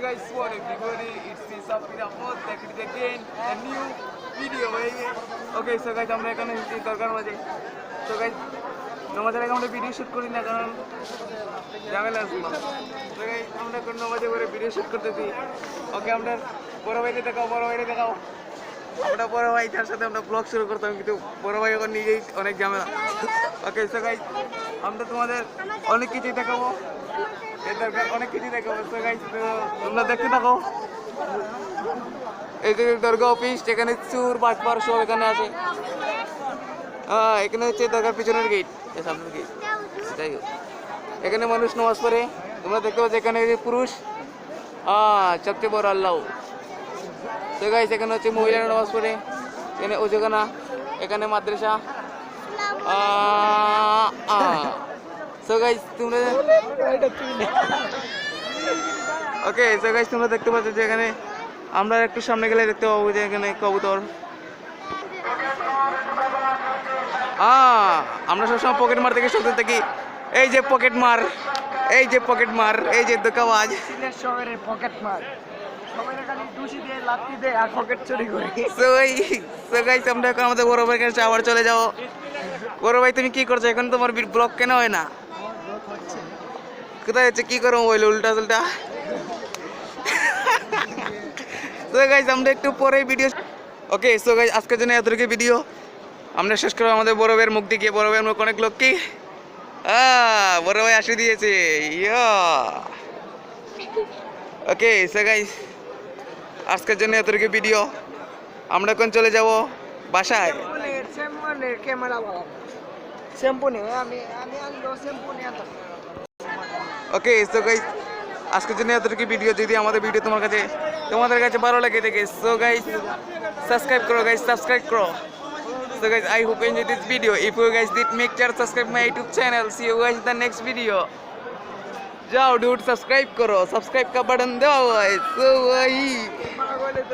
guys, what everybody, it's me Safira Ford, back it again, a new video. Okay, so guys, আমরা এখানে দরকার মাঝে তো guys আমাদের আগে আমরা ভিডিও শুট করি না কারণ ঝামেলা আছে তো guys আমরা কোন মাঝে করে ভিডিও শুট করতেছি ওকে আমরা বড় ভাইকে দেখাও আমরা বড় ভাইটার সাথে আমরা ব্লগ শুরু করতাম কিন্তু বড় ভাই এখন নিজেই অনেক ঝামেলা ওকে সো গাইস আমরা তোমাদের অনেক কিছু দেখাবো অনেক কিছু দেখাবো সো গাইস তোমরা দেখতে থাকো এই যে দরগা অফিস এখানে চুর বাটপার সব এখানে আছে এখানে হচ্ছে দরগার পিছনের গেট সামনের গেট যাই হোক এখানে মানুষ নামাজ পড়ে তোমরা দেখতে পাচ্ছ এখানে পুরুষ সবচেয়ে বড় আল্লাহ তো গাইস এখানে হচ্ছে মহিলারা নামাজ পড়ে এখানে ওজোখানা এখানে মাদ্রাসা সো গাইস তোমরা ওকে সো গাইস তোমরা দেখতে পাচ্ছ যে এখানে আমরা একটু সামনে গেলে দেখতে পাবো যে এখানে কবুতর আমরা সবসময় পকেট মার থেকে শুনতে থাকি এই যে পকেট মার এই যে দোকাবাজ শহরের পকেট মার সবাই খালি দুশি দিয়ে লাত্তি দেয় আর পকেট চুরি করে সো গাইস আমরা এখন আমাদের বড় ভাইয়ের কাছে আবার চলে যাও বড় ভাই তুমি কি করছো এখন তোমার ব্লগ কেন হয় না কোথায় হচ্ছে কি করো বললো উল্টা সো গাইস আমরা একটু পরে ভিডিও ওকে সো গাইস আজকের জন্য এতটুকু ভিডিও আমরা শেষ করবো আমাদের বড় ভাইয়ের মুখ দিকে বড় ভাইয়ের মুখ অনেক লোক কি বড় ভাই আসে দিয়েছে ওকে সো গাইস আজকের জন্য এতটুকু ভিডিও আমরা এখন চলে যাব বাসায় ওকে সো গাইস আজকের জন্য এতটুকু ভিডিও যদি আমাদের ভিডিও তোমাদের কাছে ভালো লাগে দেখে সো গাইস সাবস্ক্রাইব করো so guys I hope you enjoyed this video if you guys did make sure subscribe my YouTube channel see you guys in the next video जाओ dude subscribe का button दबाओ so